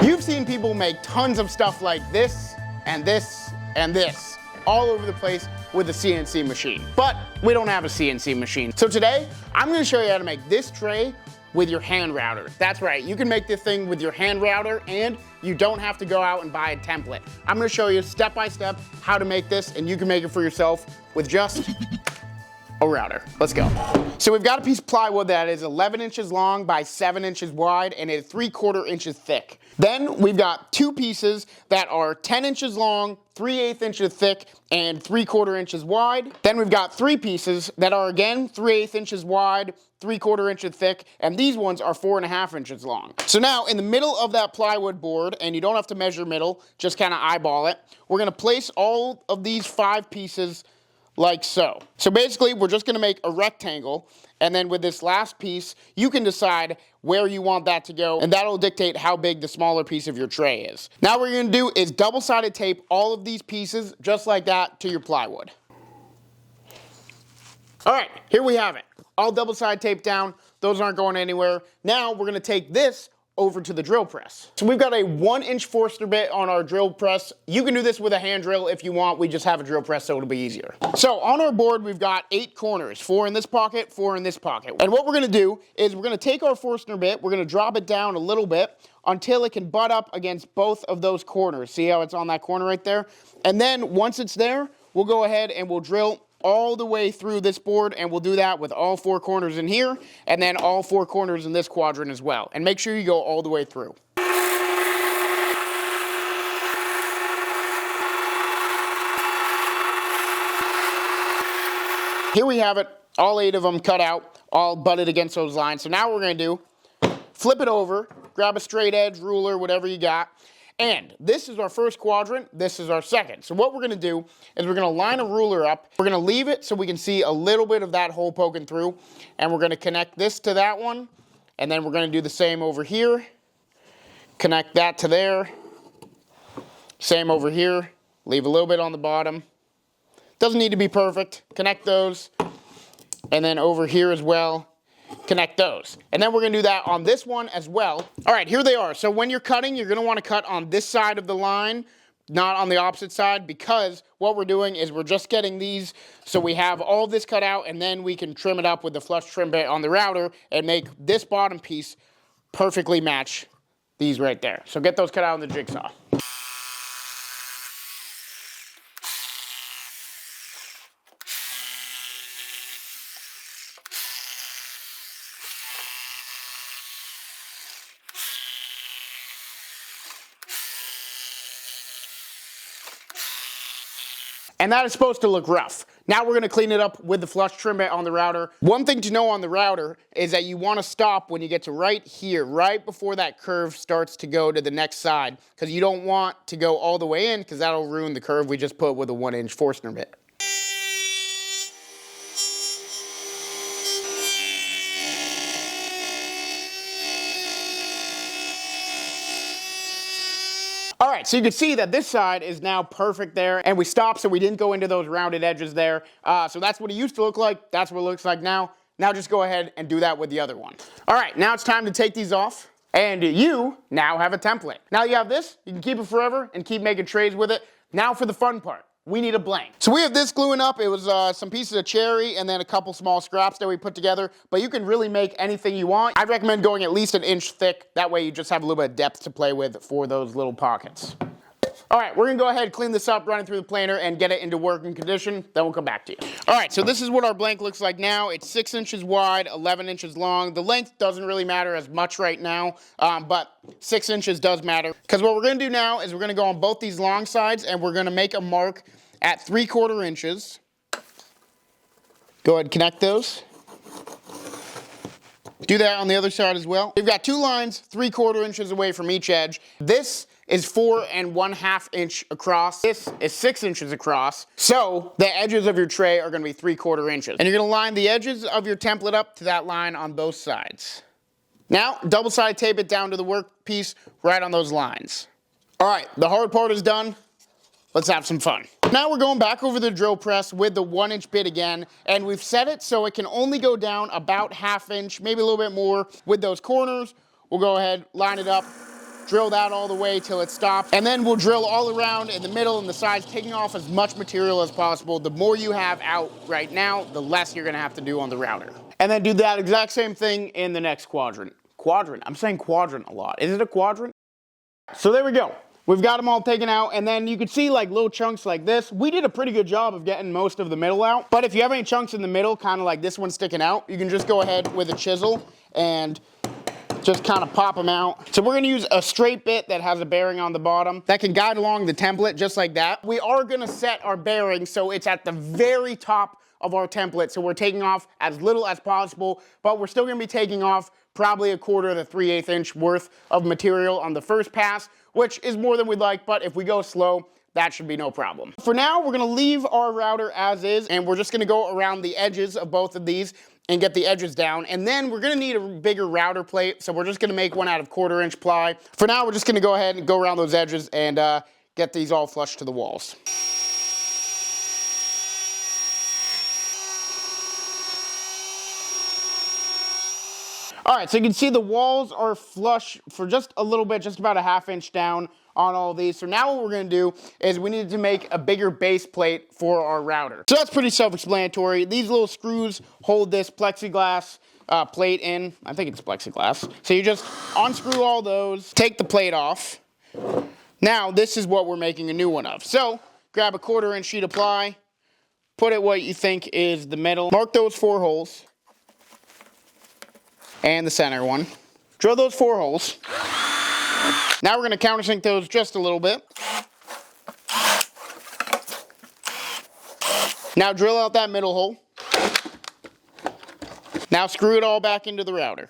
You've seen people make tons of stuff like this, and this, and this, all over the place with a CNC machine. But we don't have a CNC machine. So today, I'm gonna show you how to make this tray with your hand router. That's right, you can make this thing with your hand router and you don't have to go out and buy a template. I'm gonna show you step by step how to make this, and you can make it for yourself with just a router. Let's go. So we've got a piece of plywood that is 11 inches long by 7 inches wide and is 3/4 inches thick. Then we've got two pieces that are 10 inches long, 3/8 inches thick, and 3/4 inches wide. Then we've got three pieces that are again 3/8 inches wide, 3/4 inches thick, and these ones are 4.5 inches long. So now in the middle of that plywood board, and you don't have to measure middle, just kind of eyeball it, we're gonna place all of these 5 pieces like so. So basically, we're just gonna make a rectangle, and then with this last piece, you can decide where you want that to go, and that'll dictate how big the smaller piece of your tray is. Now what you're gonna do is double-sided tape all of these pieces, just like that, to your plywood. All right, here we have it. All double-sided taped down, those aren't going anywhere. Now we're gonna take this over to the drill press. So we've got a 1-inch Forstner bit on our drill press. You can do this with a hand drill if you want. We just have a drill press so it'll be easier. So on our board, we've got 8 corners, 4 in this pocket, 4 in this pocket. And what we're gonna do is we're gonna take our Forstner bit, we're gonna drop it down a little bit until it can butt up against both of those corners. See how it's on that corner right there? And then once it's there, we'll go ahead and we'll drill all the way through this board, and we'll do that with all 4 corners in here, and then all 4 corners in this quadrant as well. And make sure you go all the way through. Here we have it, all 8 of them cut out, all butted against those lines. So now what we're gonna do, flip it over, grab a straight edge, ruler, whatever you got, and this is our first quadrant, this is our second. So what we're gonna do is we're gonna line a ruler up, we're gonna leave it so we can see a little bit of that hole poking through, and we're gonna connect this to that one, and then we're gonna do the same over here, connect that to there, same over here, leave a little bit on the bottom. Doesn't need to be perfect, connect those, and then over here as well, connect those. And then we're gonna do that on this one as well. All right, here they are. So when you're cutting, you're gonna wanna cut on this side of the line, not on the opposite side, because what we're doing is we're just getting these so we have all this cut out, and then we can trim it up with the flush trim bit on the router and make this bottom piece perfectly match these right there. So get those cut out on the jigsaw. And that is supposed to look rough. Now we're gonna clean it up with the flush trim bit on the router. One thing to know on the router is that you wanna stop when you get to right here, right before that curve starts to go to the next side, because you don't want to go all the way in, because that'll ruin the curve we just put with a 1-inch Forstner bit. All right, so you can see that this side is now perfect there, and we stopped so we didn't go into those rounded edges there. So that's what it used to look like, that's what it looks like now. Now just go ahead and do that with the other one. All right, now it's time to take these off, and you now have a template. Now you have this, you can keep it forever and keep making trays with it. Now for the fun part. We need a blank. So we have this gluing up. It was some pieces of cherry and then a couple small scraps that we put together, but you can really make anything you want. I'd recommend going at least 1 inch thick. That way you just have a little bit of depth to play with for those little pockets. All right, we're gonna go ahead and clean this up, run it through the planer, and get it into working condition. Then we'll come back to you. All right, so this is what our blank looks like now. It's 6 inches wide, 11 inches long. The length doesn't really matter as much right now, but 6 inches does matter. Because what we're gonna do now is we're gonna go on both these long sides, and we're gonna make a mark at 3/4 inches. Go ahead and connect those. Do that on the other side as well. We've got 2 lines, 3/4 inches away from each edge. This is 4.5 inches across. This is 6 inches across. So the edges of your tray are gonna be 3/4 inches. And you're gonna line the edges of your template up to that line on both sides. Now, double-sided tape it down to the workpiece right on those lines. All right, the hard part is done. Let's have some fun. Now we're going back over the drill press with the 1-inch bit again, and we've set it so it can only go down about 1/2 inch, maybe a little bit more with those corners. We'll go ahead, line it up, drill that all the way till it stops. And then we'll drill all around in the middle and the sides, taking off as much material as possible. The more you have out right now, the less you're gonna have to do on the router. And then do that exact same thing in the next quadrant. Quadrant, I'm saying quadrant a lot. Is it a quadrant? So there we go. We've got them all taken out, and then you can see like little chunks like this. We did a pretty good job of getting most of the middle out, but if you have any chunks in the middle, kind of like this one sticking out, you can just go ahead with a chisel and just kind of pop them out. So we're gonna use a straight bit that has a bearing on the bottom that can guide along the template just like that. We are gonna set our bearing so it's at the very top of our template, so we're taking off as little as possible, but we're still gonna be taking off probably 1/4 to 3/8 inch worth of material on the first pass, which is more than we'd like, but if we go slow, that should be no problem. For now, we're gonna leave our router as is, and we're just gonna go around the edges of both of these and get the edges down, and then we're gonna need a bigger router plate, so we're just gonna make one out of 1/4 inch ply. For now, we're just gonna go ahead and go around those edges and get these all flush to the walls. All right, so you can see the walls are flush for just a little bit, just about a 1/2 inch down on all these. So now what we're gonna do is we need to make a bigger base plate for our router. So that's pretty self-explanatory. These little screws hold this plexiglass plate in. I think it's plexiglass. So you just unscrew all those, take the plate off. Now this is what we're making a new one of. So grab a 1/4 inch sheet of ply, put it what you think is the middle, mark those 4 holes. And the center one. Drill those 4 holes. Now we're gonna countersink those just a little bit. Now drill out that middle hole. Now screw it all back into the router.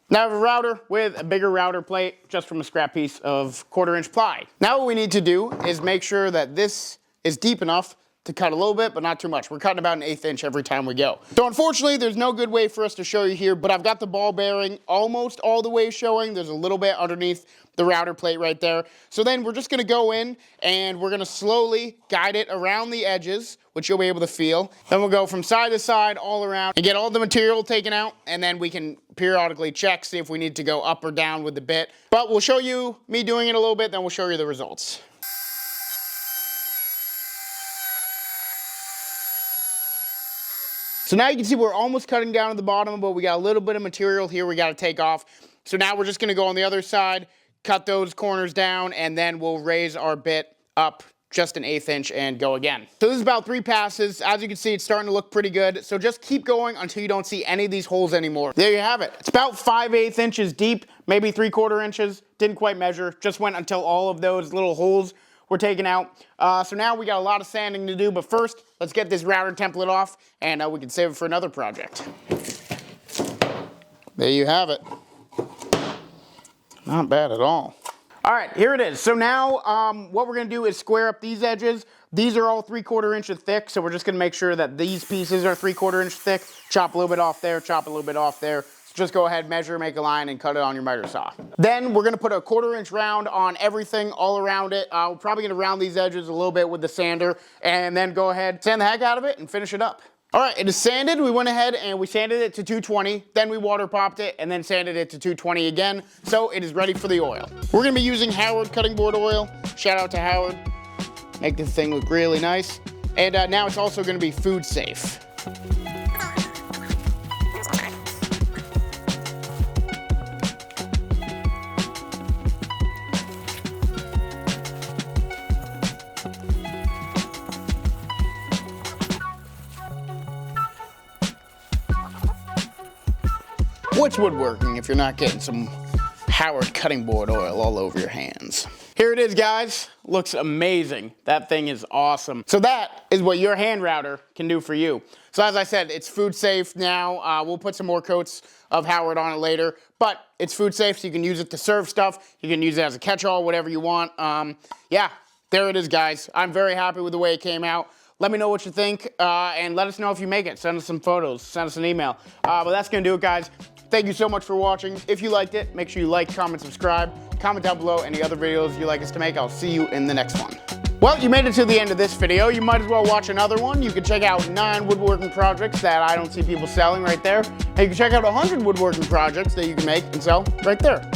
Now I have a router with a bigger router plate just from a scrap piece of 1/4 inch ply. Now what we need to do is make sure that this is deep enough to cut a little bit, but not too much. We're cutting about 1/8 inch every time we go. So unfortunately, there's no good way for us to show you here, but I've got the ball bearing almost all the way showing. There's a little bit underneath the router plate right there. So then we're just gonna go in and we're gonna slowly guide it around the edges, which you'll be able to feel. Then we'll go from side to side all around and get all the material taken out, and then we can periodically check, see if we need to go up or down with the bit. But we'll show you me doing it a little bit, then we'll show you the results. So now you can see we're almost cutting down at the bottom, but we got a little bit of material here we got to take off. So now we're just going to go on the other side, cut those corners down, and then we'll raise our bit up just 1/8 inch and go again. So this is about 3 passes. As you can see, it's starting to look pretty good. So just keep going until you don't see any of these holes anymore. There you have it. It's about 5/8 inches deep, maybe 3/4 inches. Didn't quite measure. Just went until all of those little holes were taken out. So now we got a lot of sanding to do, but first, let's get this router template off, and we can save it for another project. There you have it. Not bad at all. All right, here it is. So now what we're gonna do is square up these edges. These are all 3/4 inches thick, so we're just gonna make sure that these pieces are 3/4 inch thick. Chop a little bit off there, chop a little bit off there. Just go ahead, measure, make a line, and cut it on your miter saw. Then we're gonna put a 1/4 inch round on everything all around it. We're probably gonna round these edges a little bit with the sander, and then go ahead, sand the heck out of it, and finish it up. All right, it is sanded. We went ahead and we sanded it to 220, then we water popped it, and then sanded it to 220 again, so it is ready for the oil. We're gonna be using Howard cutting board oil. Shout out to Howard. Make this thing look really nice. And now it's also gonna be food safe. What's woodworking if you're not getting some Howard cutting board oil all over your hands? Here it is, guys. Looks amazing. That thing is awesome. So that is what your hand router can do for you. So as I said, it's food safe now. We'll put some more coats of Howard on it later, but it's food safe, so you can use it to serve stuff. You can use it as a catch-all, whatever you want. Yeah, there it is, guys. I'm very happy with the way it came out. Let me know what you think, and let us know if you make it. Send us some photos, send us an email. But that's gonna do it, guys. Thank you so much for watching. If you liked it, make sure you like, comment, subscribe. Comment down below any other videos you'd like us to make. I'll see you in the next one. Well, you made it to the end of this video. You might as well watch another one. You can check out 9 woodworking projects that I don't see people selling right there. And you can check out 100 woodworking projects that you can make and sell right there.